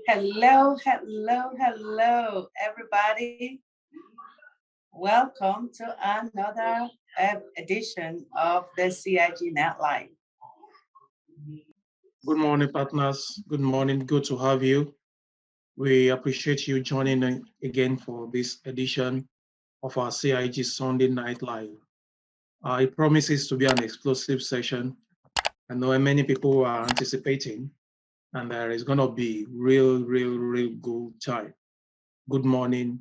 Hello, everybody. Welcome to another edition of the CIG Netline. Good morning, partners. Good morning. Good to have you. We appreciate you joining again for this edition of our CIG Sunday Night Live. It promises to be an explosive session. I know many people are anticipating, and there is going to be real good time. Good morning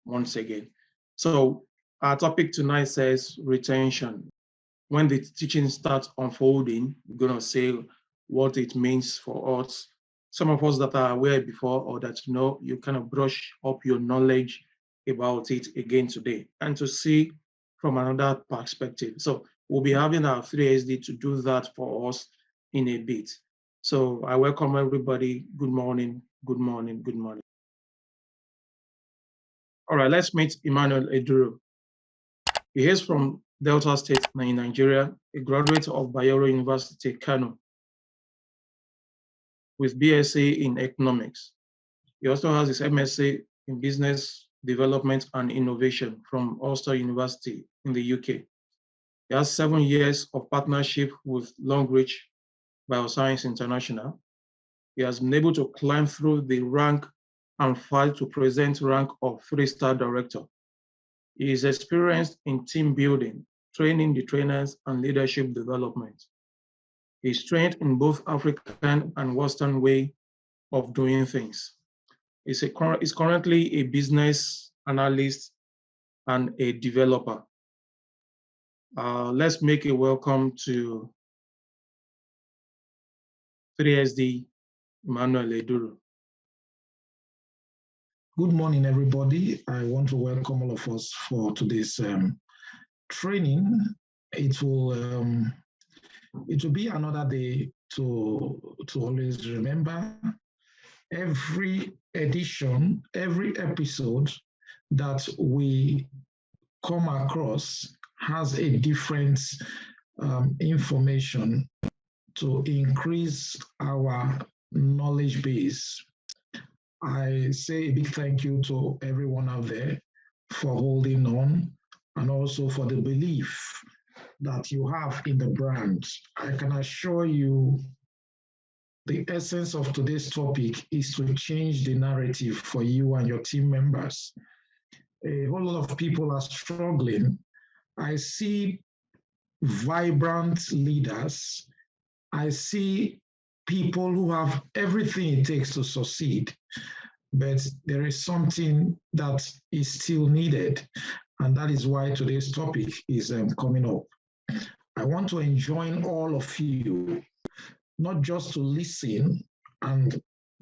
once again. So our topic tonight says retention. When the teaching starts unfolding, we're going to say what it means for us. Some of us that are aware before or that you kind of brush up your knowledge about it again today and to see from another perspective. So we'll be having our 3SD to do that for us in a bit. So I welcome everybody. Good morning. All right, let's meet Emmanuel Eduru. He is from Delta State in Nigeria, a graduate of Bayero University, Kano, with BSc in economics. He also has his MSc in business development and innovation from Ulster University in the UK. He has 7 years of partnership with Longreach Bioscience International. He has been able to climb through the rank and fight to present rank of 3-star director. He is experienced in team building, training the trainers, and leadership development. He's trained in both African and Western way of doing things. He's currently a business analyst and a developer. Let's make a welcome to 3SD Emmanuel Eduru. Good morning, everybody. I want to welcome all of us for today's training. It will be another day to always remember. Every edition, every episode that we come across has a different information to increase our knowledge base. I say a big thank you to everyone out there for holding on and also for the belief that you have in the brand. I can assure you the essence of today's topic is to change the narrative for you and your team members. A whole lot of people are struggling. I see vibrant leaders. I see people who have everything it takes to succeed, but there is something that is still needed, and that is why today's topic is coming up. I want to enjoin all of you, not just to listen and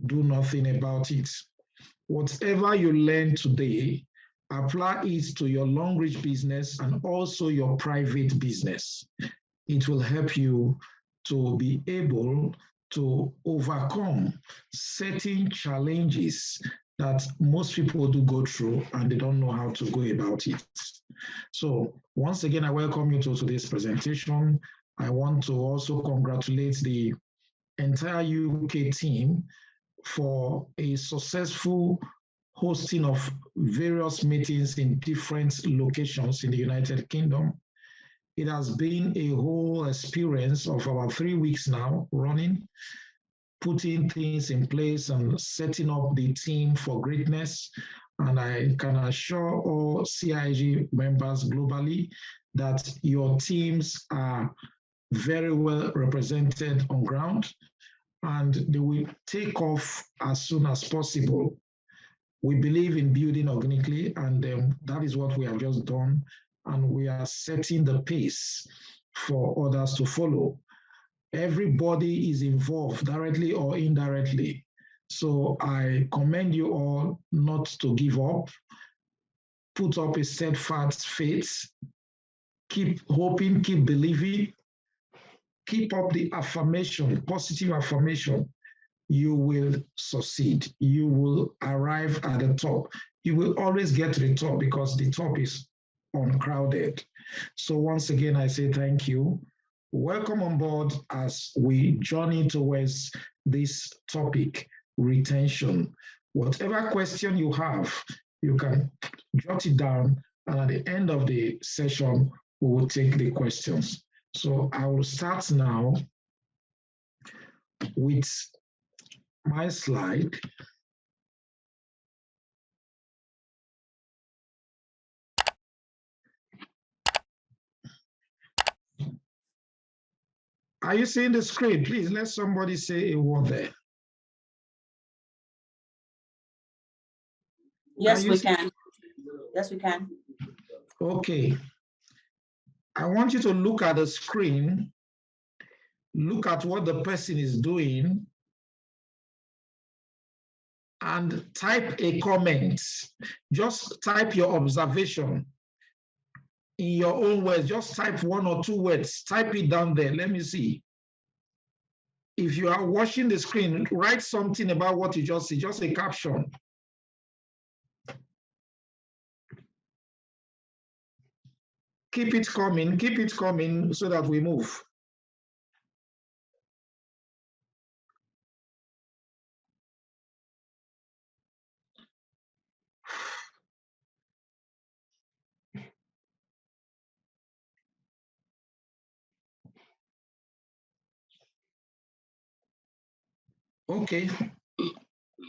do nothing about it. Whatever you learn today, apply it to your long-reach business and also your private business. It will help you to be able to overcome certain challenges that most people do go through and they don't know how to go about it. So once again, I welcome you to today's presentation. I want to also congratulate the entire UK team for a successful hosting of various meetings in different locations in the United Kingdom. It has been a whole experience of about 3 weeks now running, putting things in place and setting up the team for greatness. And I can assure all CIG members globally that your teams are very well represented on ground and they will take off as soon as possible. We believe in building organically, and that is what we have just done. And we are setting the pace for others to follow. Everybody is involved, directly or indirectly. So I commend you all not to give up. Put up a steadfast faith. Keep hoping, keep believing. Keep up the affirmation, positive affirmation. You will succeed. You will arrive at the top. You will always get to the top because the top is uncrowded. So once again, I say thank you. Welcome on board as we journey towards this topic, retention. Whatever question you have, you can jot it down, and at the end of the session, we will take the questions. So I will start now with my slide. Are you seeing the screen? Please let somebody say a word there. Yes, we can. Yes, we can. Okay. I want you to look at the screen, look at what the person is doing, and type a comment. Just type your observation in your own words. Just type 1 or 2 words. Type it down there. Let me see. If you are watching the screen, write something about what you just see, just a caption. Keep it coming so that we move. Okay,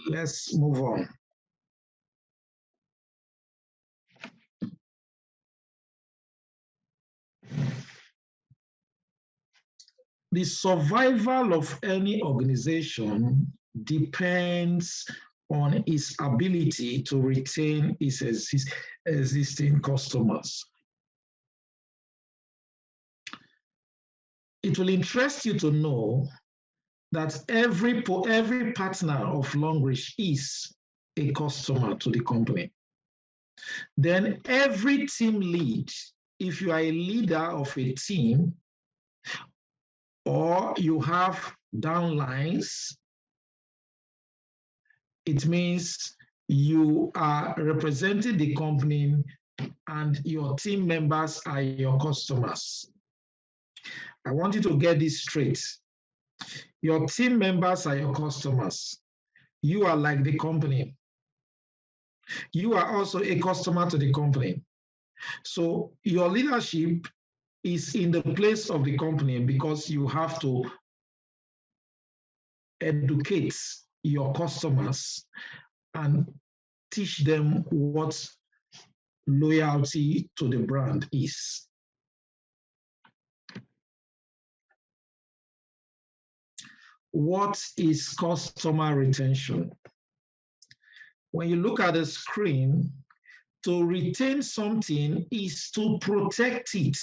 let's move on. The survival of any organization depends on its ability to retain its existing customers. It will interest you to know that every partner of Longreach is a customer to the company. Then every team lead, if you are a leader of a team, or you have downlines, it means you are representing the company and your team members are your customers. I want you to get this straight. Your team members are your customers. You are like the company. You are also a customer to the company. So your leadership is in the place of the company because you have to educate your customers and teach them what loyalty to the brand is. What is customer retention? When you look at the screen, to retain something is to protect it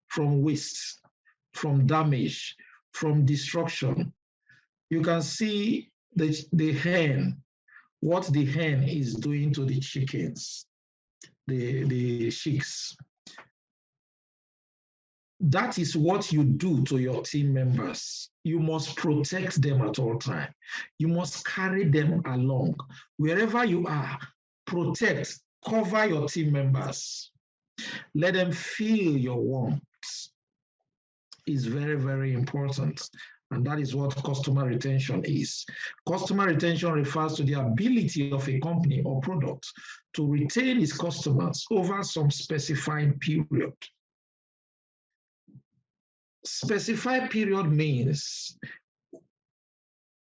from waste, from damage, from destruction. You can see the hen, what the hen is doing to the chickens, the chicks. That is what you do to your team members. You must protect them at all times. You must carry them along. Wherever you are, protect, cover your team members. Let them feel your warmth. It's very, very important. And that is what customer retention is. Customer retention refers to the ability of a company or product to retain its customers over some specified period. Specified period means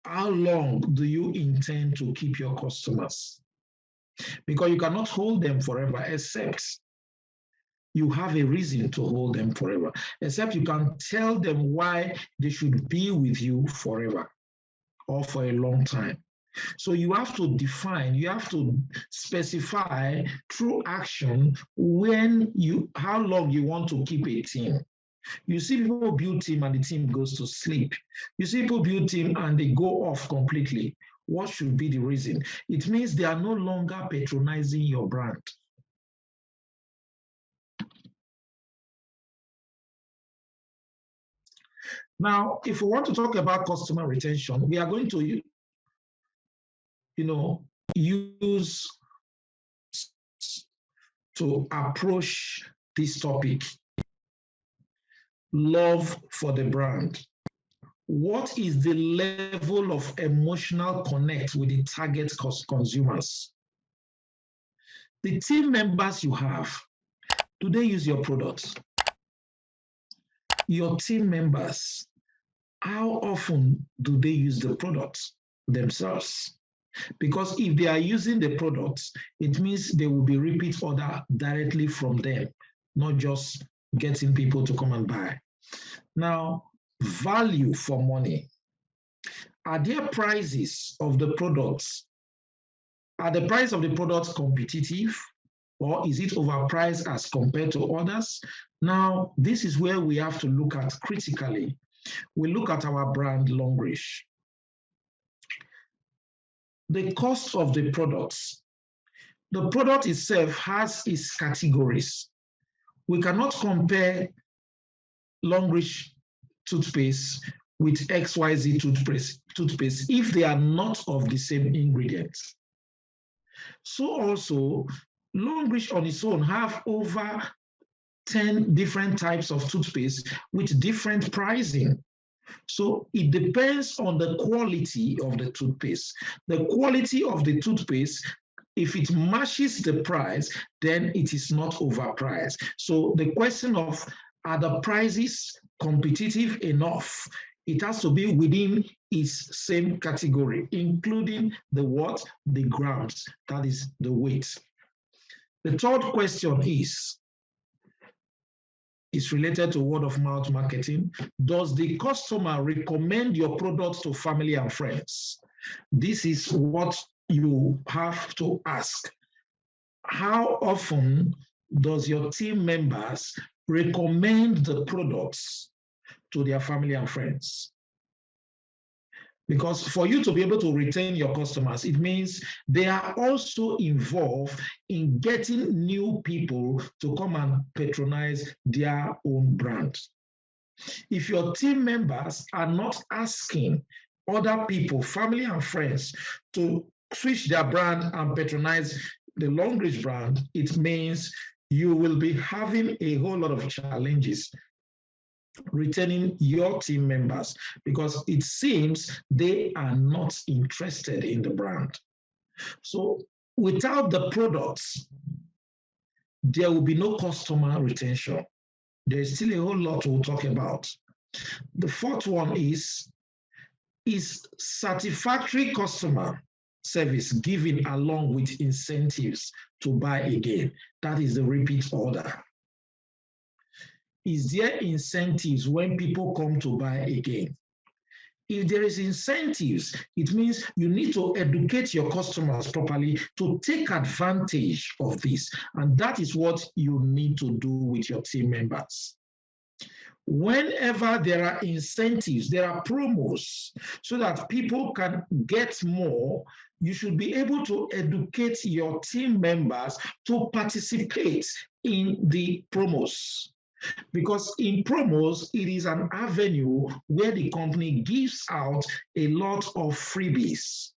how long do you intend to keep your customers? Because you cannot hold them forever, except you have a reason to hold them forever, except you can tell them why they should be with you forever or for a long time. So you have to define, you have to specify through action how long you want to keep a team. You see people build team and the team goes to sleep. You see people build team and they go off completely. What should be the reason? It means they are no longer patronizing your brand. Now, if we want to talk about customer retention, we are going to, use to approach this topic. love for the brand? What is the level of emotional connect with the target consumers? The team members you have, do they use your products? Your team members, how often do they use the products themselves? Because if they are using the products, it means they will be repeat order directly from them, not just getting people to come and buy. Now, value for money. Are their prices of the products, are the price of the products competitive, or is it overpriced as compared to others? Now, this is where we have to look at critically. We look at our brand Longreach. The cost of the products. The product itself has its categories. We cannot compare Longreach toothpaste with XYZ toothpaste if they are not of the same ingredients. So also, Longreach on its own have over 10 different types of toothpaste with different pricing. So it depends on the quality of the toothpaste. The quality of the toothpaste, if it matches the price, then it is not overpriced. So the question of, are the prices competitive enough? It has to be within its same category, including the what? The grams, that is the weight. The third question is related to word of mouth marketing. Does the customer recommend your products to family and friends? This is what you have to ask. How often does your team members recommend the products to their family and friends? Because for you to be able to retain your customers, it means they are also involved in getting new people to come and patronize their own brand. If your team members are not asking other people, family and friends, to switch their brand and patronize the Longreach brand, it means you will be having a whole lot of challenges retaining your team members, because it seems they are not interested in the brand. So without the products, there will be no customer retention. There is still a whole lot we'll talk about. The fourth one is satisfactory customer service given along with incentives to buy again? That is the repeat order. Is there incentives when people come to buy again? If there is incentives, it means you need to educate your customers properly to take advantage of this. And that is what you need to do with your team members. Whenever there are incentives, there are promos, so that people can get more, you should be able to educate your team members to participate in the promos. Because in promos, it is an avenue where the company gives out a lot of freebies,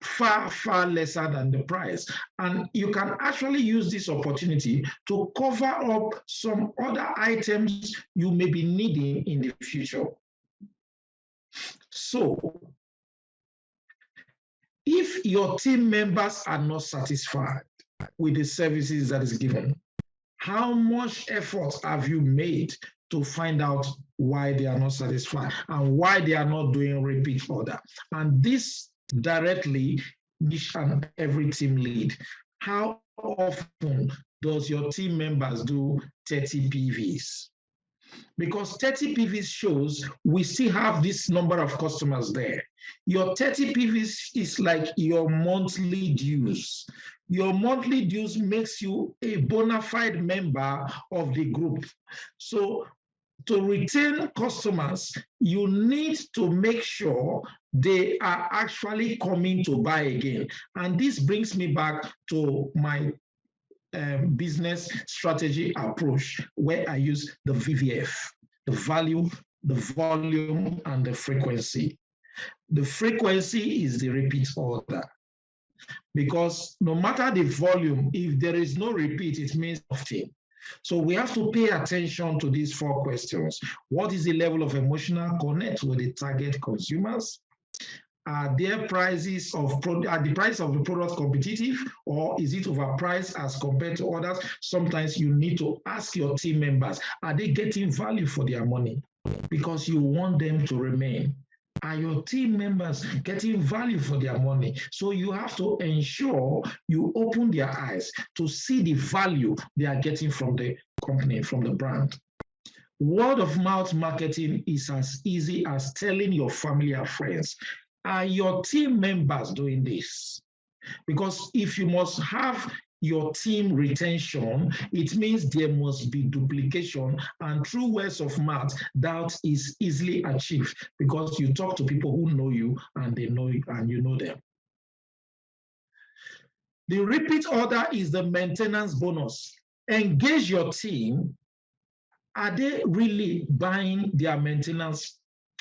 far, far lesser than the price. And you can actually use this opportunity to cover up some other items you may be needing in the future. So, if your team members are not satisfied with the services that is given, how much effort have you made to find out why they are not satisfied and why they are not doing repeat order? And this directly each and every team lead. How often does your team members do 30 PVs? Because 30 PVs shows we still have this number of customers there. Your 30 PVs is like your monthly dues. Your monthly dues makes you a bona fide member of the group. So to retain customers, you need to make sure they are actually coming to buy again. And this brings me back to my business strategy approach, where I use the VVF, the value, the volume, and the frequency. The frequency is the repeat order. Because no matter the volume, if there is no repeat, it means nothing. So we have to pay attention to these 4 questions. What is the level of emotional connect with the target consumers? Are the price of the product competitive, or is it overpriced as compared to others? Sometimes you need to ask your team members, are they getting value for their money? Because you want them to remain. Are your team members getting value for their money? So you have to ensure you open their eyes to see the value they are getting from the company, from the brand. Word of mouth marketing is as easy as telling your family and friends. Are your team members doing this? Because if you must have your team retention, it means there must be duplication, and through words of mouth, that is easily achieved because you talk to people who know you and they know you and you know them. The repeat order is the maintenance bonus. Engage your team. Are they really buying their maintenance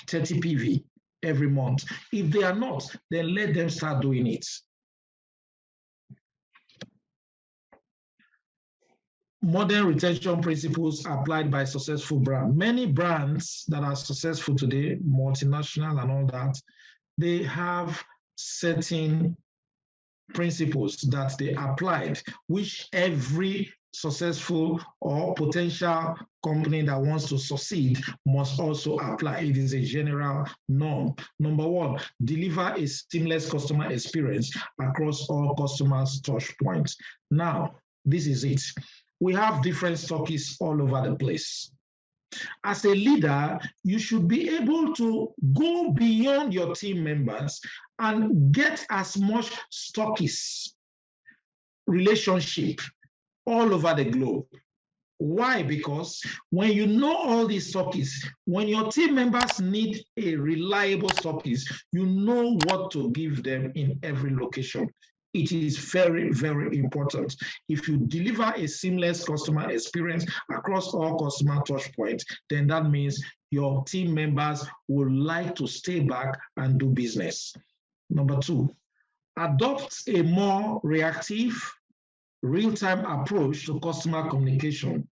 30 PV every month? If they are not, then let them start doing it. Modern retention principles applied by successful brands. Many brands that are successful today, multinational and all that, they have certain principles that they applied, which every successful or potential company that wants to succeed must also apply. It is a general norm. Number 1, deliver a seamless customer experience across all customers' touch points. Now, this is it. We have different stockists all over the place. As a leader, you should be able to go beyond your team members and get as much stockist relationship all over the globe. Why? Because when you know all these stockists, when your team members need a reliable stockist, you know what to give them in every location. It is very, very important. If you deliver a seamless customer experience across all customer touch points, then that means your team members will like to stay back and do business. Number 2, adopt a more reactive, real-time approach to customer communication.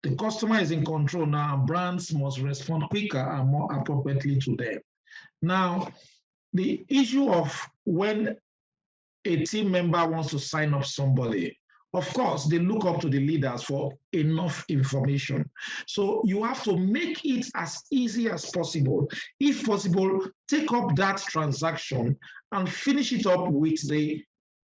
The customer is in control now, and brands must respond quicker and more appropriately to them. Now, the issue of when a team member wants to sign up somebody, of course, they look up to the leaders for enough information. So you have to make it as easy as possible. If possible, take up that transaction and finish it up with the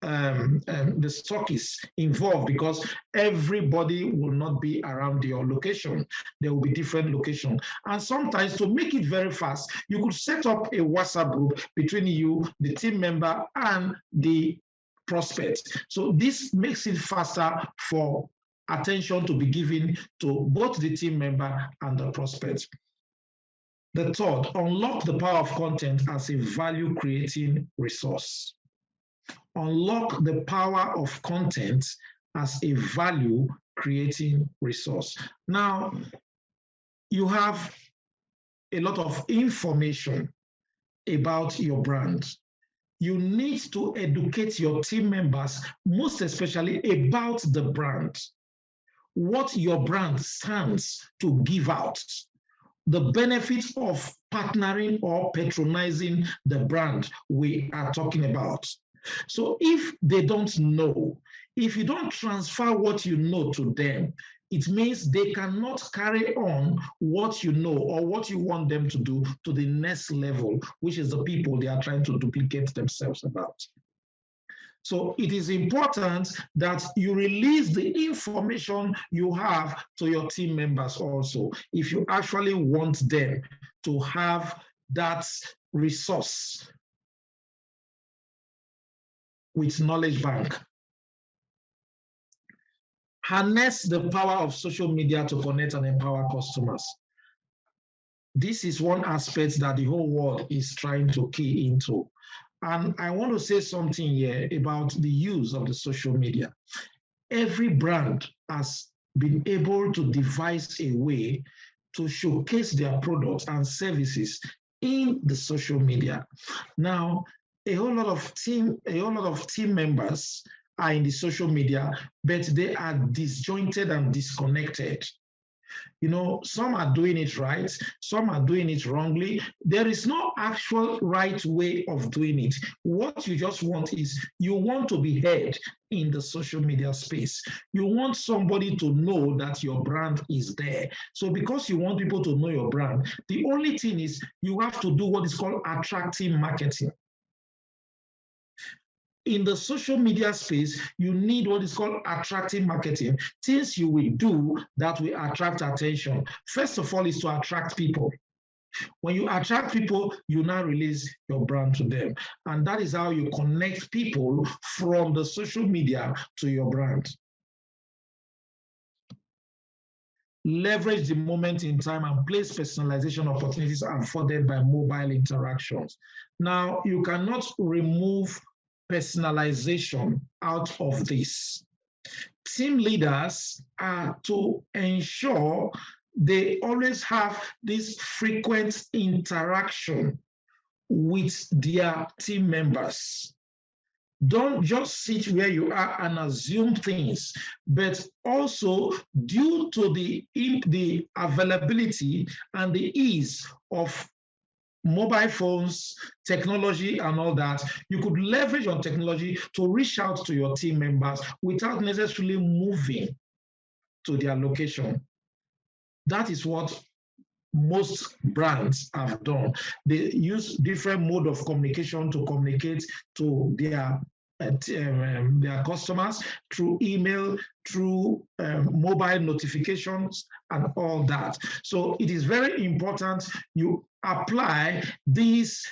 stockists involved, because everybody will not be around your location. There will be different locations. And sometimes, to make it very fast, you could set up a WhatsApp group between you, the team member, and the prospect. So this makes it faster for attention to be given to both the team member and the prospect. The 3rd, unlock the power of content as a value-creating resource. Unlock the power of content as a value-creating resource. Now, you have a lot of information about your brand. You need to educate your team members, most especially about the brand, what your brand stands to give out, the benefits of partnering or patronizing the brand we are talking about. So if they don't know, if you don't transfer what you know to them, it means they cannot carry on what you know or what you want them to do to the next level, which is the people they are trying to duplicate themselves about. So it is important that you release the information you have to your team members also, if you actually want them to have that resource with Knowledge Bank. Harness the power of social media to connect and empower customers. This is one aspect that the whole world is trying to key into. And I want to say something here about the use of the social media. Every brand has been able to devise a way to showcase their products and services in the social media. Now, a whole lot of team members are in the social media, but they are disjointed and disconnected. You know, some are doing it right, some are doing it wrongly. There is no actual right way of doing it. What you just want is you want to be heard in the social media space. You want somebody to know that your brand is there. So because you want people to know your brand, the only thing is you have to do what is called attractive marketing. In the social media space, you need what is called attractive marketing, things you will do that will attract attention. First of all, is to attract people. When you attract people, you now release your brand to them. And that is how you connect people from the social media to your brand. Leverage the moment in time and place personalization opportunities afforded by mobile interactions. Now, you cannot remove personalization out of this. Team leaders are to ensure they always have this frequent interaction with their team members. Don't just sit where you are and assume things, but also due to the availability and the ease of mobile phones, technology, and all that, you could leverage on technology to reach out to your team members without necessarily moving to their location. That is what most brands have done. They use different mode of communication to communicate to their customers through email, through mobile notifications, and all that. So it is very important you apply these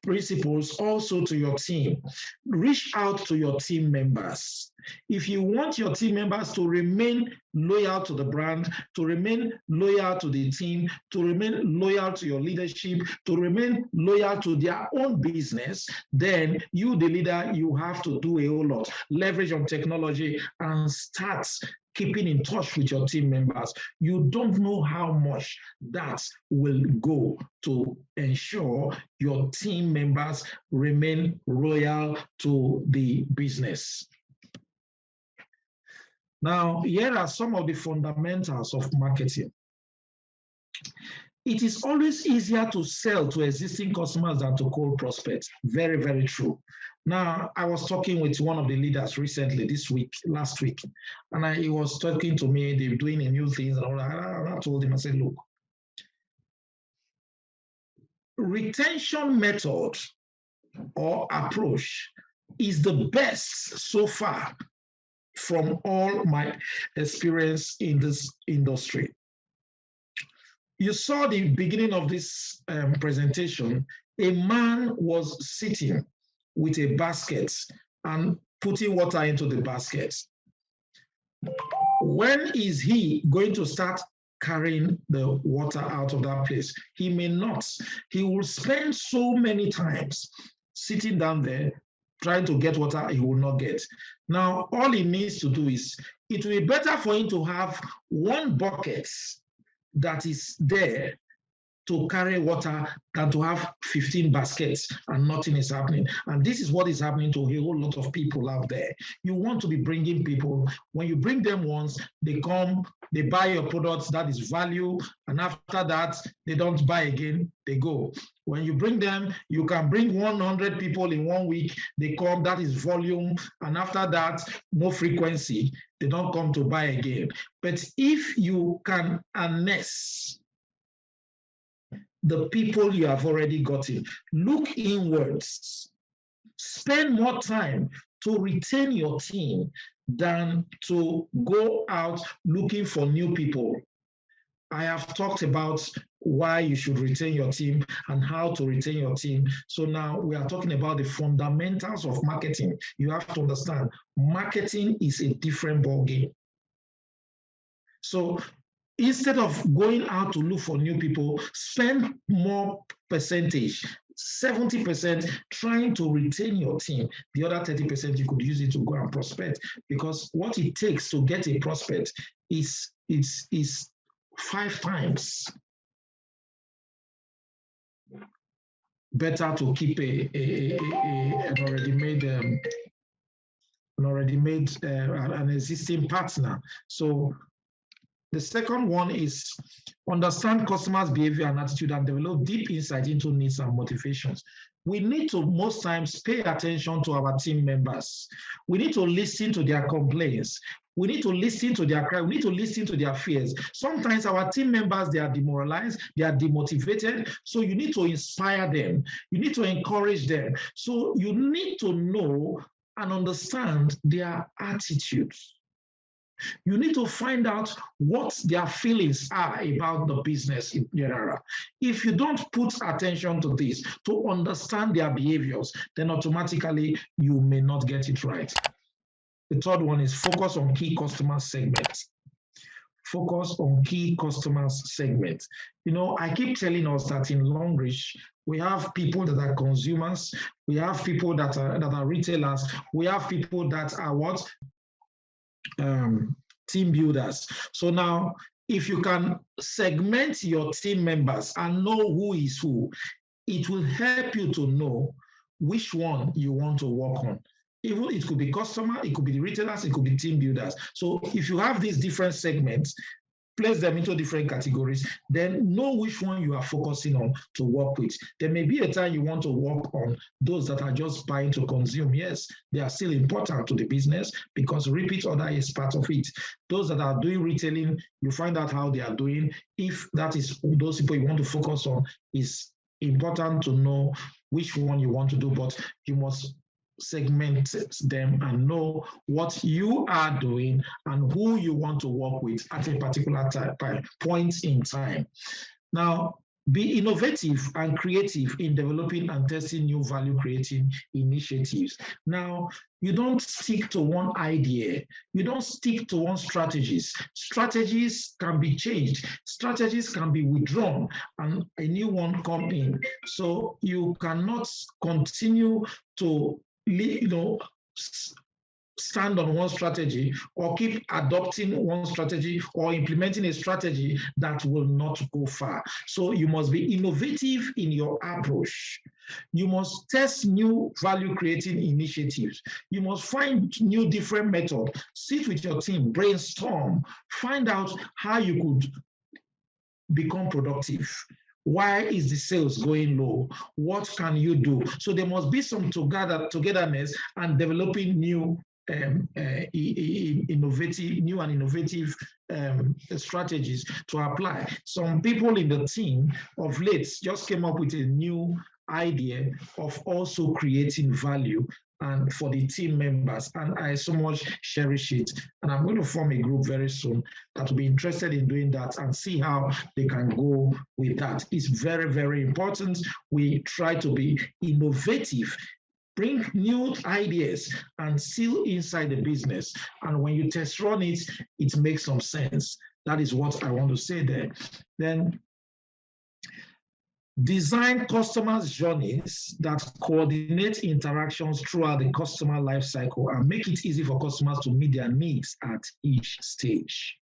principles also to your team. Reach out to your team members. If you want your team members to remain loyal to the brand, to remain loyal to the team, to remain loyal to your leadership, to remain loyal to their own business, then you, the leader, you have to do a whole lot. Leverage on technology and start keeping in touch with your team members. You don't know how much that will go to ensure your team members remain loyal to the business. Now, here are some of the fundamentals of marketing. It is always easier to sell to existing customers than to cold prospects. Very, very true. Now, I was talking with one of the leaders recently, last week, and he was talking to me, they're doing a new things, and all that. I told him, I said, look, retention method or approach is the best so far from all my experience in this industry. You saw the beginning of this presentation, a man was sitting with a basket and putting water into the basket. When is he going to start carrying the water out of that place? He may not. He will spend so many times sitting down there trying to get water he will not get. Now, all he needs to do is, it will be better for him to have one bucket that is there to carry water than to have 15 baskets and nothing is happening. And this is what is happening to a whole lot of people out there. You want to be bringing people. When you bring them once, they come, they buy your products, that is value. And after that, they don't buy again, they go. When you bring them, you can bring 100 people in 1 week, they come, that is volume. And after that, no frequency, they don't come to buy again. But if you can harness the people you have already gotten, look inwards, spend more time to retain your team than to go out looking for new people. I have talked about why you should retain your team and how to retain your team. So now we are talking about the fundamentals of marketing. You have to understand, marketing is a different ballgame. So instead of going out to look for new people, spend more percentage, 70% trying to retain your team. The other 30% you could use it to go and prospect, because what it takes to get a prospect is 5 times better to keep an already made an already made, an existing partner. So the second one is understand customers' behavior and attitude and develop deep insight into needs and motivations. We need to most times pay attention to our team members. We need to listen to their complaints. We need to listen to their cry. We need to listen to their fears. Sometimes our team members, they are demoralized, they are demotivated. So you need to inspire them. You need to encourage them. So you need to know and understand their attitudes. You need to find out what their feelings are about the business in general. If you don't put attention to this, to understand their behaviors, then automatically you may not get it right. The third one is focus on key customer segments. Focus on key customer segments. You know, I keep telling us that in Longreach, we have people that are consumers, we have people that are retailers, we have people that are what? Team builders. So now, if you can segment your team members and know who is who, it will help you to know which one you want to work on. Even it could be customer, it could be the retailers, it could be team builders. So if you have these different segments, place them into different categories, then know which one you are focusing on to work with. There may be a time you want to work on those that are just buying to consume. Yes, they are still important to the business because repeat order is part of it. Those that are doing retailing, you find out how they are doing. If that is those people you want to focus on, is important to know which one you want to do, but you must segment them and know what you are doing and who you want to work with at a particular point in time. Now, be innovative and creative in developing and testing new value-creating initiatives. Now, you don't stick to one idea. You don't stick to one strategies. Strategies can be changed. Strategies can be withdrawn and a new one come in. So you cannot continue to stand on one strategy or keep adopting one strategy or implementing a strategy that will not go far. So you must be innovative in your approach. You must test new value-creating initiatives. You must find new different methods. Sit with your team, brainstorm, find out how you could become productive. Why is the sales going low? What can you do? So there must be some togetherness and developing new innovative strategies to apply. Some people in the team of late just came up with a new idea of also creating value and for the team members, and I so much cherish it. And I'm going to form a group very soon that will be interested in doing that and see how they can go with that. It's very, very important. We try to be innovative, bring new ideas and seal inside the business. And when you test run it, it makes some sense. That is what I want to say there. Then design customers' journeys that coordinate interactions throughout the customer life cycle and make it easy for customers to meet their needs at each stage.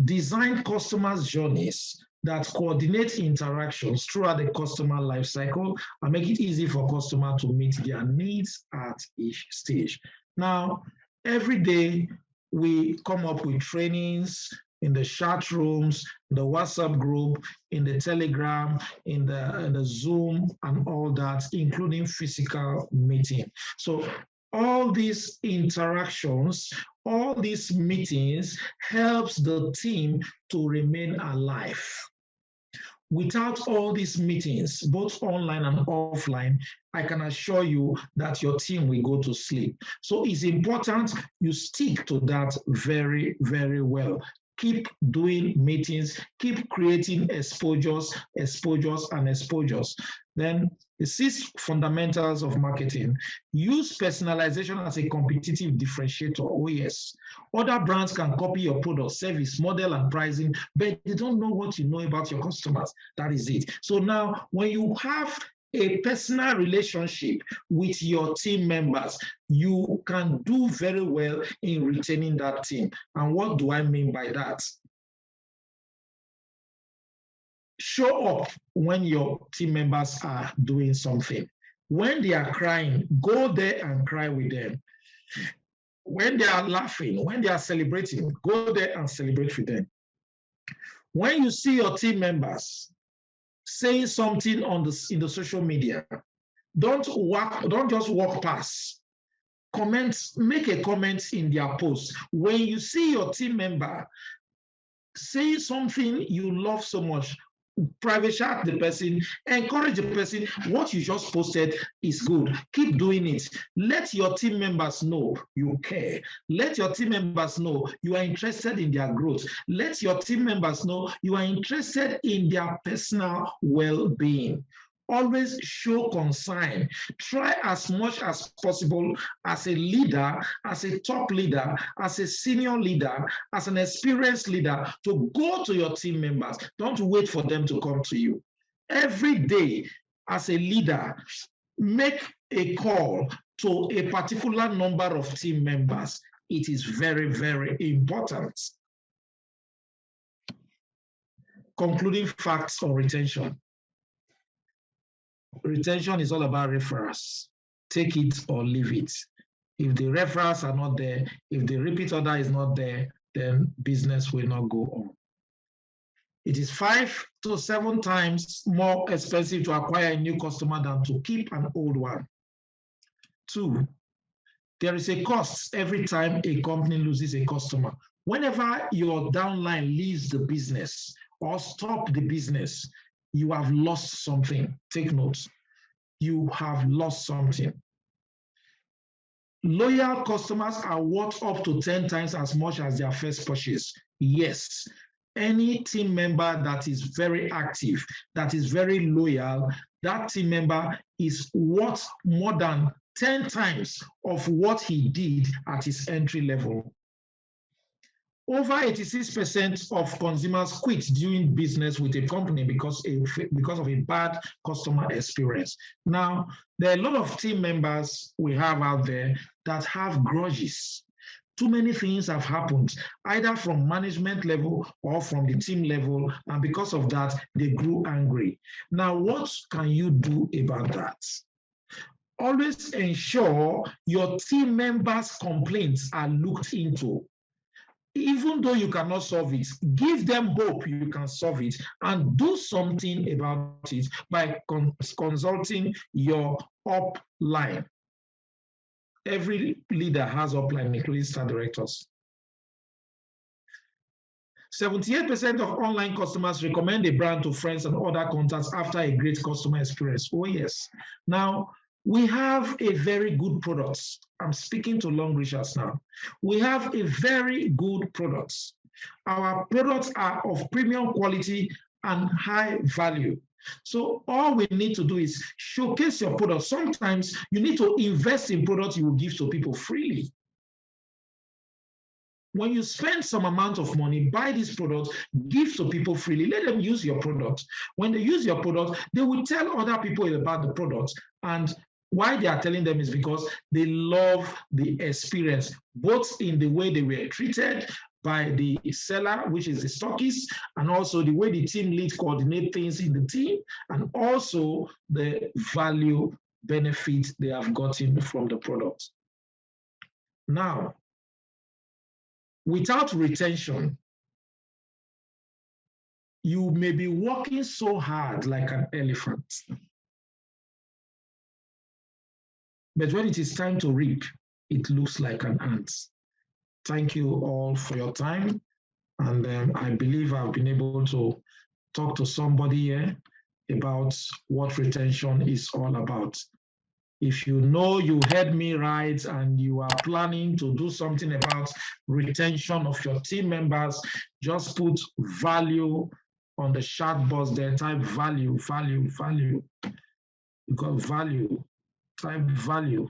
Design customers' journeys that coordinate interactions throughout the customer life cycle and make it easy for customers to meet their needs at each stage. Now, every day we come up with trainings in the chat rooms, the WhatsApp group, in the Telegram, in the Zoom, and all that, including physical meeting. So all these interactions, all these meetings helps the team to remain alive. Without all these meetings, both online and offline, I can assure you that your team will go to sleep. So it's important you stick to that very, very well. Keep doing meetings, keep creating exposures. Then the 6 fundamentals of marketing. Use personalization as a competitive differentiator. Oh yes. Other brands can copy your product, service, model, and pricing, but they don't know what you know about your customers. That is it. So now when you have a personal relationship with your team members, you can do very well in retaining that team. And what do I mean by that? Show up when your team members are doing something. When they are crying, go there and cry with them. When they are laughing, when they are celebrating, go there and celebrate with them. When you see your team members saying something in the social media, don't just walk past. Comment, make a comment in their post. When you see your team member saying something you love so much, private chat the person, encourage the person, what you just posted is good. Keep doing it. Let your team members know you care. Let your team members know you are interested in their growth. Let your team members know you are interested in their personal well-being. Always show concern. Try as much as possible as a leader, as a top leader, as a senior leader, as an experienced leader to go to your team members. Don't wait for them to come to you. Every day, as a leader, make a call to a particular number of team members. It is very, very important. Concluding facts on retention. Retention is all about referrals. Take it or leave it. If the referrals are not there, if the repeat order is not there, then business will not go on. It is 5 to 7 times more expensive to acquire a new customer than to keep an old one. 2, there is a cost every time a company loses a customer. Whenever your downline leaves the business or stop the business, you have lost something. Take note. You have lost something. Loyal customers are worth up to 10 times as much as their first purchase. Yes, any team member that is very active, that is very loyal, that team member is worth more than 10 times of what he did at his entry level. Over 86% of consumers quit doing business with a company because of a bad customer experience. Now, there are a lot of team members we have out there that have grudges. Too many things have happened, either from management level or from the team level, and because of that, they grew angry. Now, what can you do about that? Always ensure your team members' complaints are looked into. Even though you cannot solve it, give them hope you can solve it and do something about it by consulting your upline. Every leader has upline, including staff directors. 78% of online customers recommend a brand to friends and other contacts after a great customer experience. Oh, yes. Now, we have a very good product. I'm speaking to long reachers now. We have a very good product. Our products are of premium quality and high value. So all we need to do is showcase your product. Sometimes you need to invest in products you will give to people freely. When you spend some amount of money, buy this product, give to people freely, let them use your product. When they use your product, they will tell other people about the product. And why they are telling them is because they love the experience, both in the way they were treated by the seller, which is the stockist, and also the way the team lead coordinate things in the team, and also the value benefit they have gotten from the product. Now, without retention, you may be working so hard like an elephant. But when it is time to reap, it looks like an ant. Thank you all for your time. And I believe I've been able to talk to somebody here about what retention is all about. If you know you heard me right and you are planning to do something about retention of your team members, just put value on the chat box there. Type value, value, value. You got value. Type value.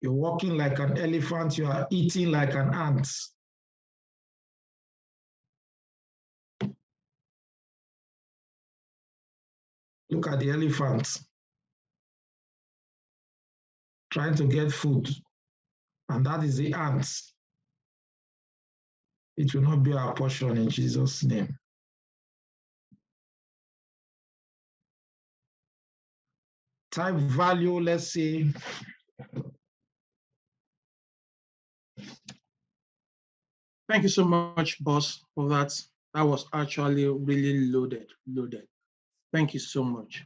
You're walking like an elephant, you are eating like an ant. Look at the elephant trying to get food, and that is the ants. It will not be our portion in Jesus' name. Type value, let's see. Thank you so much, boss, for that. That was actually really loaded. Thank you so much.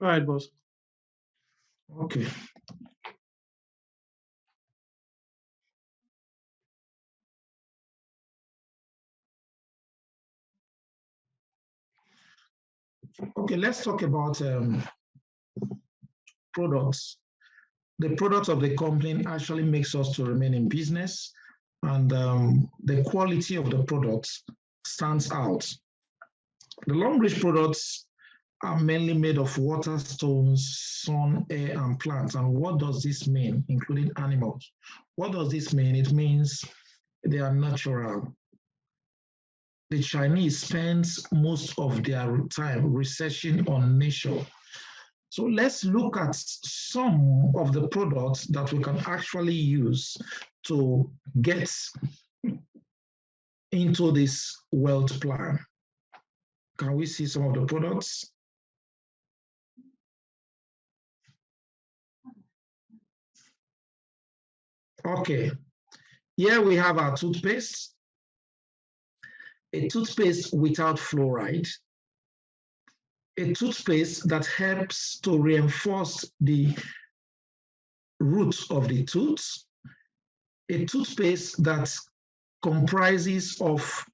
All right, boss. Okay. Okay, let's talk about products. The product of the company actually makes us to remain in business, and the quality of the products stands out. The long-range products are mainly made of water, stones, sun, air, and plants. And what does this mean, including animals? What does this mean? It means they are natural. The Chinese spends most of their time researching on nature. So let's look at some of the products that we can actually use to get into this wealth plan. Can we see some of the products? Okay, here we have our toothpaste, a toothpaste without fluoride, a toothpaste that helps to reinforce the roots of the tooth, a toothpaste that comprises of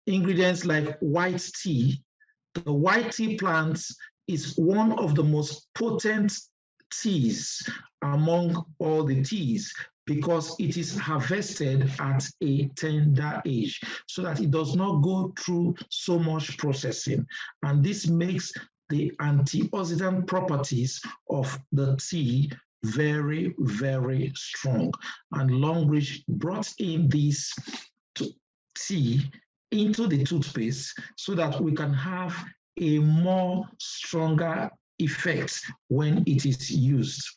ingredients like white tea. The white tea plant is one of the most potent teas among all the teas because it is harvested at a tender age so that it does not go through so much processing. And this makes the antioxidant properties of the tea very, very strong. And Longbridge brought in this tea into the toothpaste so that we can have a more stronger effect when it is used.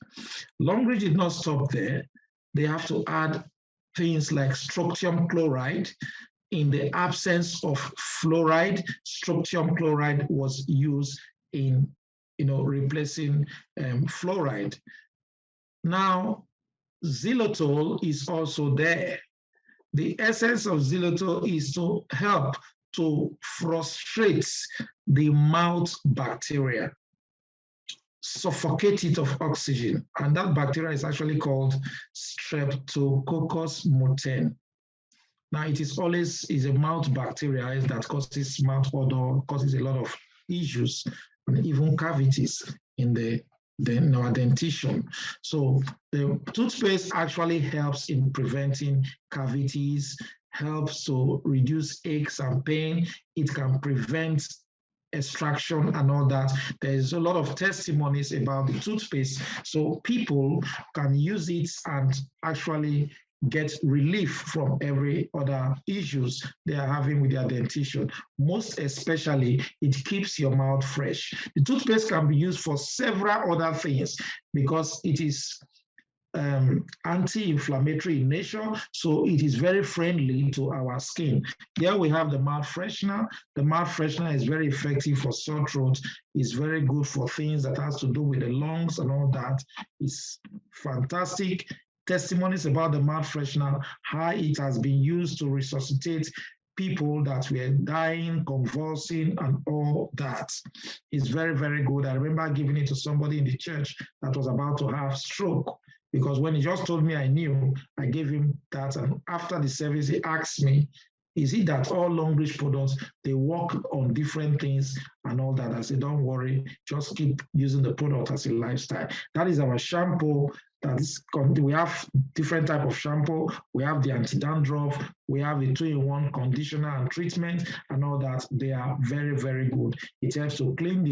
Longbridge did not stop there. They have to add things like strontium chloride. In the absence of fluoride, strontium chloride was used in replacing fluoride. Now, xylitol is also there. The essence of xylitol is to help to frustrate the mouth bacteria, suffocate it of oxygen, and that bacteria is actually called Streptococcus mutans. Now, it is a mouth bacteria that causes mouth odor, causes a lot of issues, and even cavities in our dentition. So the toothpaste actually helps in preventing cavities, helps to reduce aches and pain. It can prevent extraction and all that. There's a lot of testimonies about the toothpaste, so people can use it and actually get relief from every other issues they are having with their dentition. Most especially, it keeps your mouth fresh. The toothpaste can be used for several other things because it is anti-inflammatory in nature, so it is very friendly to our skin. Here we have the mouth freshener. The mouth freshener is very effective for sore throat. It's very good for things that has to do with the lungs and all that. It's fantastic. Testimonies about the mouth freshener, how it has been used to resuscitate people that were dying, convulsing, and all that. It's very, very good. I remember giving it to somebody in the church that was about to have stroke, because when he just told me I knew, I gave him that. And after the service, he asked me, is it that all Longbridge products, they work on different things and all that? I said, don't worry, just keep using the product as a lifestyle. That is our shampoo. We have different type of shampoo. We have the anti-dandruff. We have a 2-in-1 conditioner and treatment and all that. They are very, very good. It helps to clean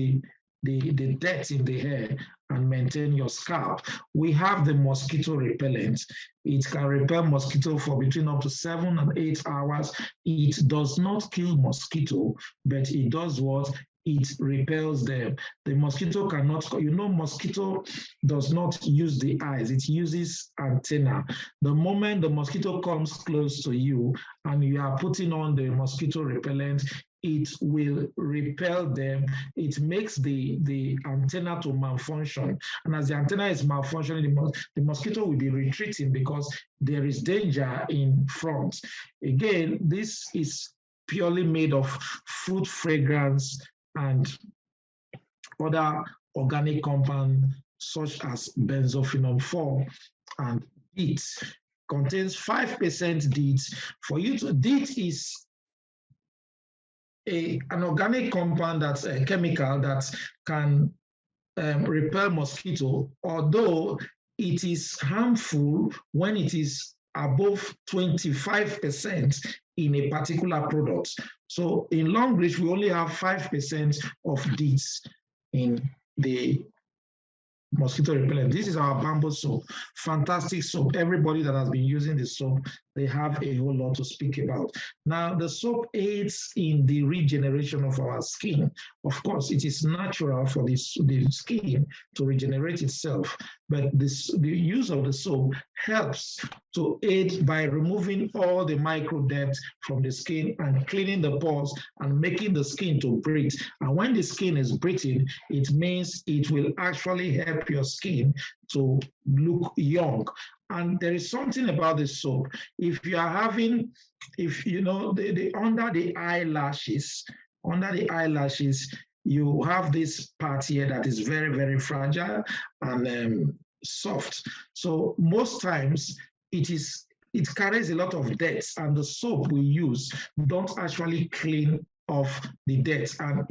the dirt in the hair and maintain your scalp. We have the mosquito repellent. It can repel mosquito for between up to 7 and 8 hours. It does not kill mosquito, but it does what? it repels them. The mosquito cannot, mosquito does not use the eyes, it uses antenna. The moment the mosquito comes close to you and you are putting on the mosquito repellent, it will repel them. It makes the antenna to malfunction. And as the antenna is malfunctioning, the mosquito will be retreating because there is danger in front. Again, this is purely made of fruit fragrance and other organic compounds such as benzophenone 4 and DEET. Contains 5% DEET. For you to, DEET is an organic compound that's a chemical that can repel mosquito, although it is harmful when it is above 25% in a particular product. So in long reach, we only have 5% of DEET in the mosquito repellent. This is our bamboo soap, fantastic soap. Everybody that has been using the soap, they have a whole lot to speak about. Now, the soap aids in the regeneration of our skin. Of course, it is natural for the skin to regenerate itself, but the use of the soap helps to aid by removing all the micro dirt from the skin and cleaning the pores and making the skin to breathe. And when the skin is breathing, it means it will actually help your skin to look young. And there is something about the soap. If you are having, if you know, under the eyelashes, you have this part here that is very, very fragile and soft. So most times it carries a lot of dirt, and the soap we use don't actually clean off the dirt. And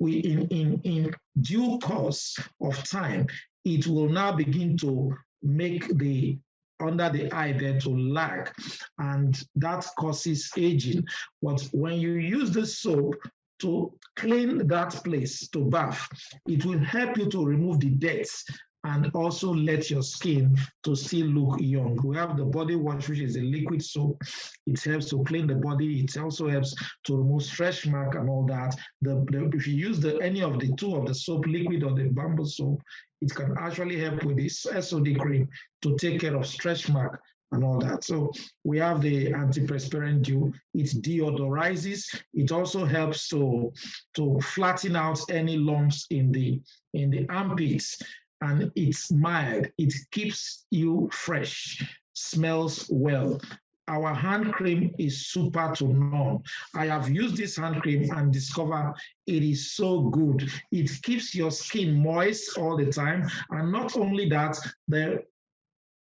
in due course of time, it will now begin to make the under the eye there to lag, and that causes aging. But when you use the soap to clean that place, to bath, it will help you to remove the dirt and also let your skin to still look young. We have the body wash, which is a liquid soap. It helps to clean the body. It also helps to remove stretch mark and all that. If you use any of the two of the soap, liquid or the bamboo soap, it can actually help with this SOD cream to take care of stretch mark and all that. So we have the antiperspirant dew. It deodorizes. It also helps to flatten out any lumps in the armpits. And it's mild. It keeps you fresh, smells well. Our hand cream is super to none. I have used this hand cream and discovered it is so good. It keeps your skin moist all the time. And not only that, the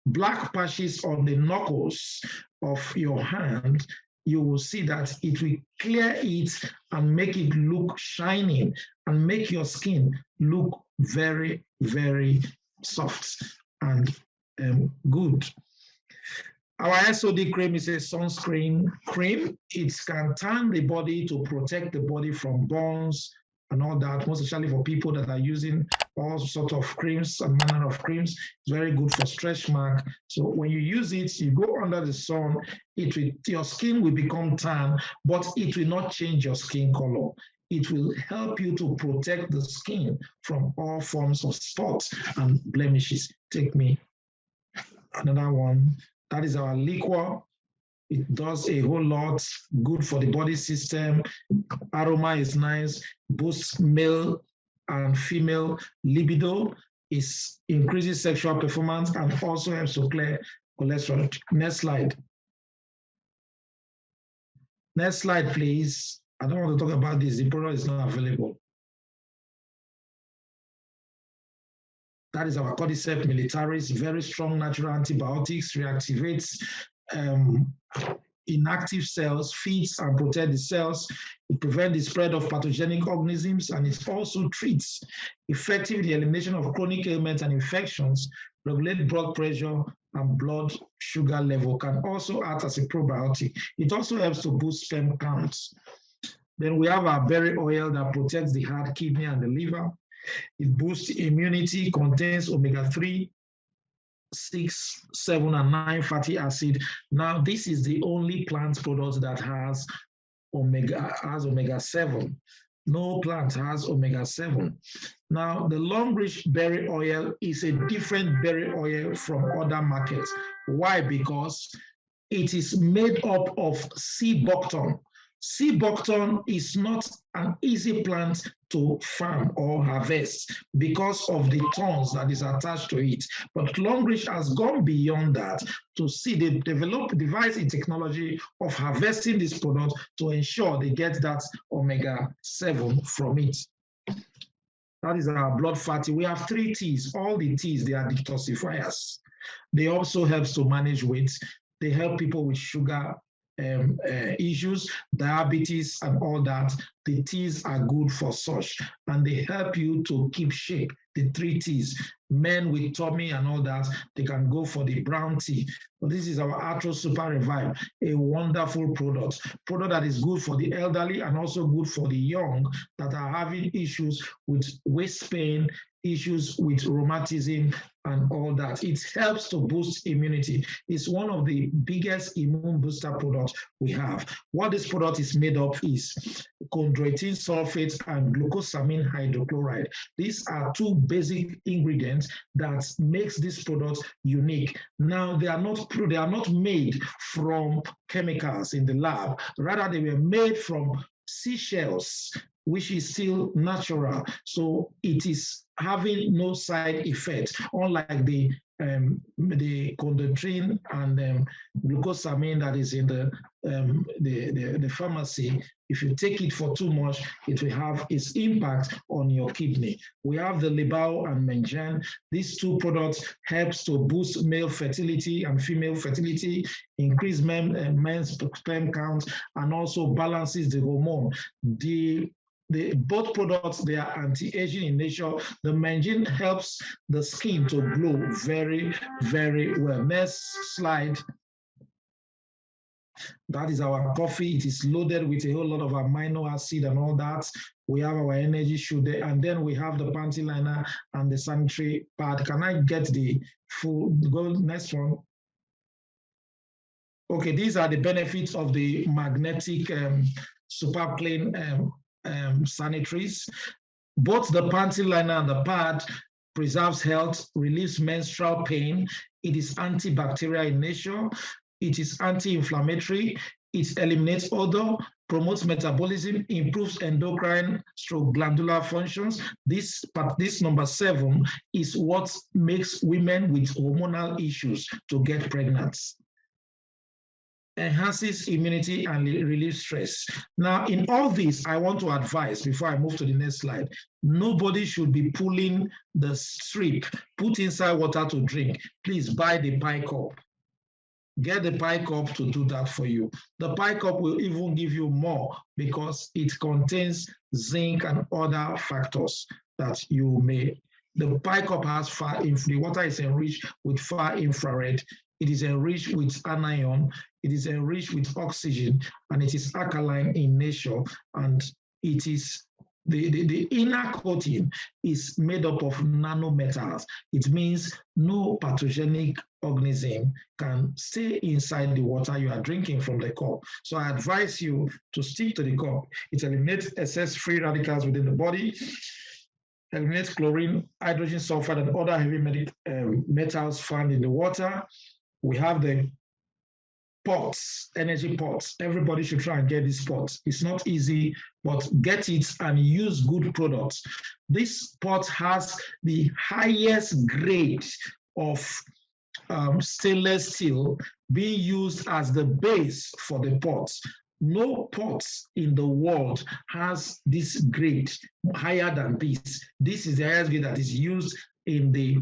black patches on the knuckles of your hand, you will see that it will clear it and make it look shining and make your skin look very, very soft and good. Our SOD cream is a sunscreen cream. It can tan the body to protect the body from burns and all that, most especially for people that are using all sorts of creams and manner of creams. It's very good for stretch mark. So when you use it, you go under the sun, your skin will become tan, but it will not change your skin color. It will help you to protect the skin from all forms of spots and blemishes. Take me another one. That is our liquor. It does a whole lot, good for the body system. Aroma is nice, boosts male and female libido, increases sexual performance, and also helps to clear cholesterol. Next slide. Next slide, please. I don't want to talk about this. The product is not available. That is our Cordyceps militaris, very strong natural antibiotics, reactivates inactive cells, feeds and protects the cells. It prevents the spread of pathogenic organisms, and it also treats effectively the elimination of chronic ailments and infections, regulate blood pressure and blood sugar level, can also act as a probiotic. It also helps to boost sperm counts. Then we have our berry oil that protects the heart, kidney, and the liver. It boosts immunity, contains omega-3, 6, 7, and 9 fatty acid. Now, this is the only plant product that has omega-7. No plant has omega-7. Now, the long-reach berry oil is a different berry oil from other markets. Why? Because it is made up of sea buckthorn. Sea buckthorn is not an easy plant to farm or harvest because of the thorns that is attached to it. But Longreach has gone beyond that to see they devise a technology of harvesting this product to ensure they get that omega-7 from it. That is our blood fatty. We have 3 teas. All the teas, they are detoxifiers. They also help to manage weight. They help people with sugar issues, diabetes, and all that. The teas are good for such, and they help you to keep shape. The 3 teas. Men with tummy and all that, they can go for the brown tea. But this is our Atro Super Revive, a wonderful product that is good for the elderly and also good for the young that are having issues with waist pain, issues with rheumatism and all that. It helps to boost immunity. It's one of the biggest immune booster products we have. What this product is made of is chondroitin sulfate and glucosamine hydrochloride. These are 2 basic ingredients that makes this product unique. Now, they are not made from chemicals in the lab. Rather, they were made from seashells, which is still natural. So it is having no side effects, unlike the chondroitin and glucosamine that is in the pharmacy. If you take it for too much, it will have its impact on your kidney. We have the Libao and Mengen. These 2 products helps to boost male fertility and female fertility, increase men's sperm count, and also balances the hormone. Both products, they are anti-aging in nature. The Mengen helps the skin to glow very, very well. Next slide. That is our coffee. It is loaded with a whole lot of amino acid and all that. We have our energy sugar, and then we have the panty liner and the sanitary pad. Can I get the full, go next one? Okay, these are the benefits of the magnetic super clean sanitaries. Both the panty liner and the pad preserves health, relieves menstrual pain. It is antibacterial in nature. It is anti-inflammatory. It eliminates odor, promotes metabolism, improves endocrine stroke glandular functions. This number 7 is what makes women with hormonal issues to get pregnant. Enhances immunity and relieves stress. Now, in all this, I want to advise, before I move to the next slide, nobody should be pulling the strip, put inside water to drink. Please buy the pie cup. Get the pie cup to do that for you. The pie cup will even give you more because it contains zinc and other factors that you may. The pie cup has the water is enriched with far infrared. It is enriched with anion. It is enriched with oxygen, and it is alkaline in nature. And it is the inner coating is made up of nanometals. It means no pathogenic organism can stay inside the water you are drinking from the cup. So I advise you to stick to the cup. It eliminates excess free radicals within the body, eliminates chlorine, hydrogen sulfide, and other heavy metals found in the water. We have the pots, energy pots. Everybody should try and get these pots. It's not easy, but get it and use good products. This pot has the highest grade of stainless steel being used as the base for the pots. No pots in the world has this grade higher than this. This is the highest grade that is used in the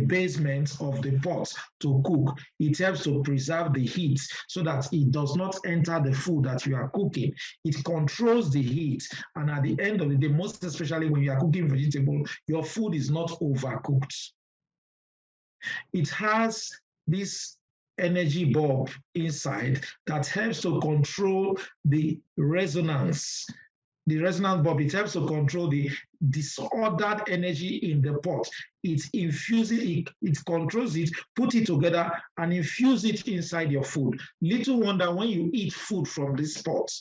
basement of the pot to cook. It helps to preserve the heat so that it does not enter the food that you are cooking. It controls the heat, and at the end of the day, most especially when you are cooking vegetable, your food is not overcooked. It has this energy bulb inside that helps to control the resonance. The resonance bulb, it helps to control the disordered energy in the pot. It infuses it, it controls it, put it together, and infuse it inside your food. Little wonder when you eat food from this pot,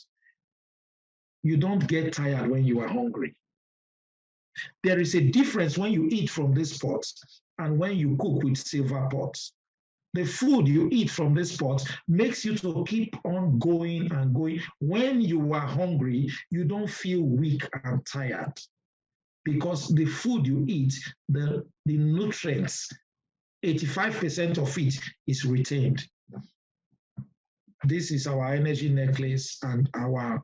you don't get tired when you are hungry. There is a difference when you eat from this pot and when you cook with silver pots. The food you eat from this pot makes you to keep on going and going. When you are hungry, you don't feel weak and tired because the food you eat, the nutrients, 85% of it is retained. This is our energy necklace and our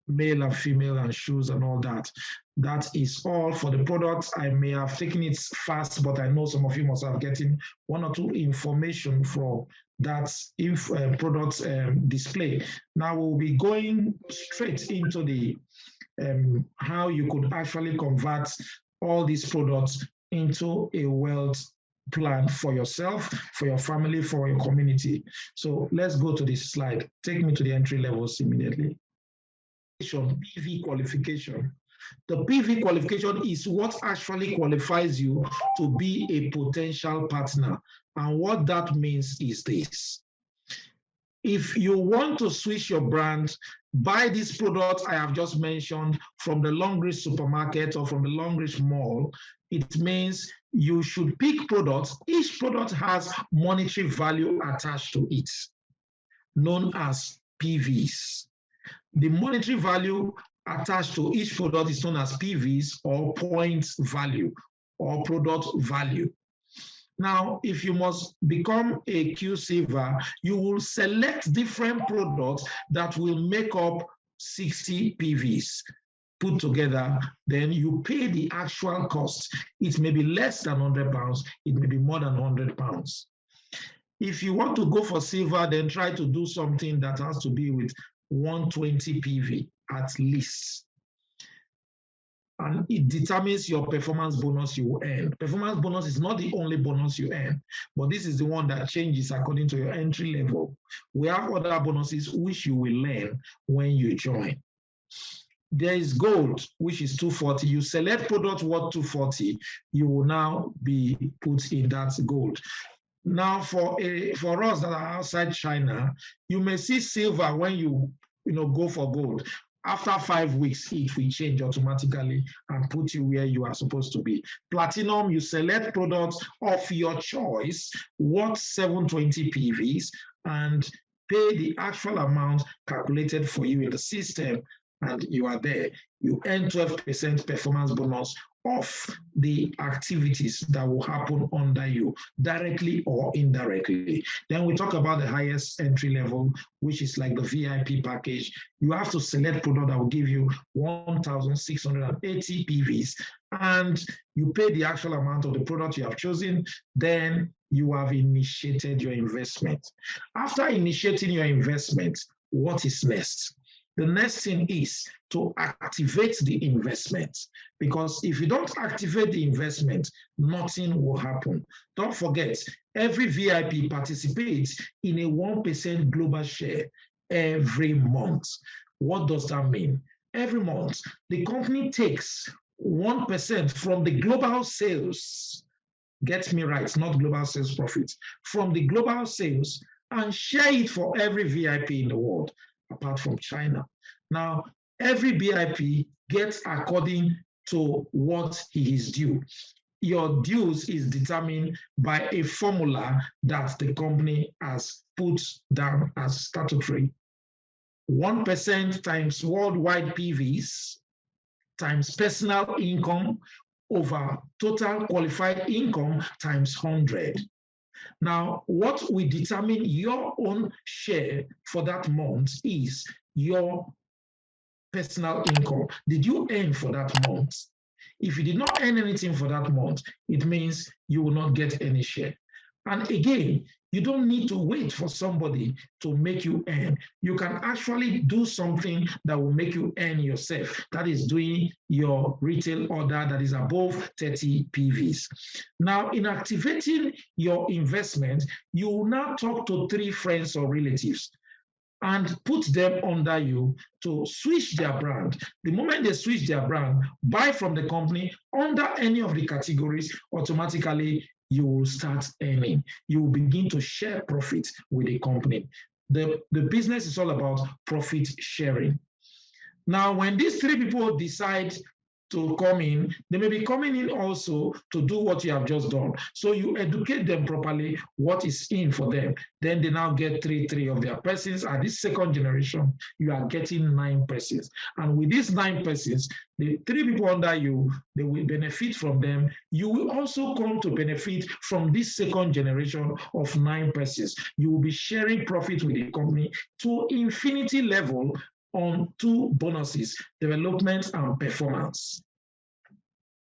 male and female and shoes and all that. That is all for the products. I may have taken it fast, but I know some of you must have gotten one or two information from that product display. Now we'll be going straight into the how you could actually convert all these products into a wealth plan for yourself, for your family, for your community. So let's go to this slide. Take me to the entry levels immediately. PV qualification. The PV qualification is what actually qualifies you to be a potential partner. And what that means is this. If you want to switch your brand, buy this product I have just mentioned from the Longreach supermarket or from the Longreach mall, it means you should pick products. Each product has monetary value attached to it, known as PVs. The monetary value attached to each product is known as PVs, or points value or product value. Now, if you must become a Q saver, you will select different products that will make up 60 PVs. Put together, then you pay the actual cost. It may be less than £100, it may be more than £100. If you want to go for silver, then try to do something that has to be with 120 PV at least. And it determines your performance bonus you will earn. Performance bonus is not the only bonus you earn, but this is the one that changes according to your entry level. We have other bonuses which you will learn when you join. There is gold, which is 240. You select product worth 240, you will now be put in that gold. Now, for us that are outside China, you may see silver when you go for gold. After 5 weeks, it will change automatically and put you where you are supposed to be. Platinum, you select products of your choice, worth 720 PVs, and pay the actual amount calculated for you in the system, and you are there. You earn 12% performance bonus of the activities that will happen under you, directly or indirectly. Then we talk about the highest entry level, which is like the VIP package. You have to select product that will give you 1,680 PVs, and you pay the actual amount of the product you have chosen. Then you have initiated your investment. After initiating your investment, what is next? The next thing is to activate the investment, because if you don't activate the investment, nothing will happen. Don't forget, every VIP participates in a 1% global share every month. What does that mean? Every month, the company takes 1% from the global sales, get me right, not global sales profits, from the global sales, and share it for every VIP in the world, apart from China. Now, every VIP gets according to what he is due. Your dues is determined by a formula that the company has put down as statutory. 1% times worldwide PVs times personal income over total qualified income times 100. Now, what will determine your own share for that month is your personal income. Did you earn for that month? If you did not earn anything for that month, it means you will not get any share. And again, you don't need to wait for somebody to make you earn. You can actually do something that will make you earn yourself. That is doing your retail order that is above 30 PVs. Now, in activating your investment, you will now talk to 3 friends or relatives and put them under you to switch their brand. The moment they switch their brand, buy from the company under any of the categories, automatically you will start earning. You will begin to share profits with the company. the business is all about profit sharing. Now, when these three people decide to come in, they may be coming in also to do what you have just done. So you educate them properly, what is in for them. Then they now get three of their persons. At this second generation, you are getting 9 persons. And with these 9 persons, the 3 people under you, they will benefit from them. You will also come to benefit from this second generation of 9 persons. You will be sharing profit with the company to infinity level on 2 bonuses, development and performance.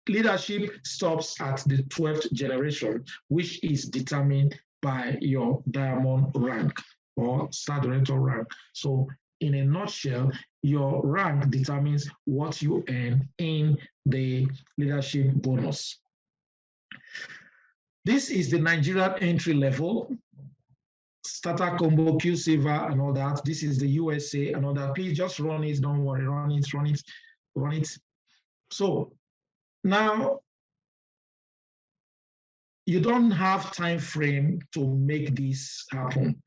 Leadership stops at the 12th generation, which is determined by your diamond rank or star director rank. So in a nutshell, your rank determines what you earn in the leadership bonus. This is the Nigerian entry level. Starter combo, Q Silver, and all that. This is the USA and all that. Please just run it. Don't worry. Run it. Run it. Run it. So now you don't have time frame to make this happen.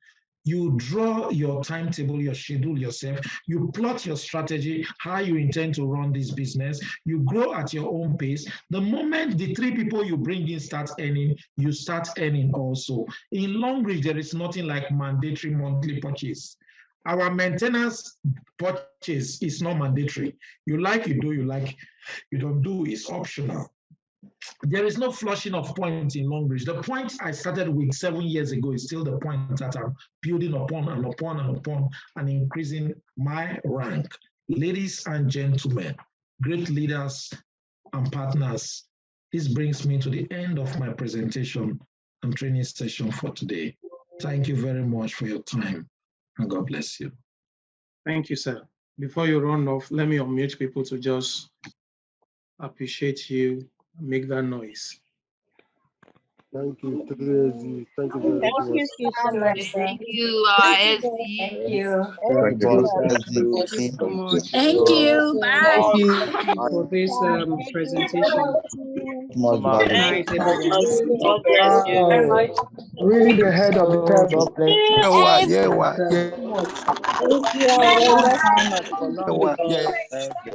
You draw your timetable, your schedule yourself. You plot your strategy, how you intend to run this business. You grow at your own pace. The moment the 3 people you bring in start earning, you start earning also. In Long Reach, there is nothing like mandatory monthly purchase. Our maintenance purchase is not mandatory. You like, you do, you like, you don't do, it's optional. There is no flushing of points in Long Reach. The point I started with 7 years ago is still the point that I'm building upon and upon and upon and increasing my rank. Ladies and gentlemen, great leaders and partners, this brings me to the end of my presentation and training session for today. Thank you very much for your time, and God bless you. Thank you, sir. Before you run off, let me unmute people to just appreciate you. Make that noise. Thank you, Tracy. Thank you very much. Thank you so much, sir. Thank you, Thank SC. you. Thank Thank Thank you. Bye. Thank you for this presentation. Good night, everyone. God bless you very much. Really the head of the table. Thank you all very much. Sign up for long you. Thank you.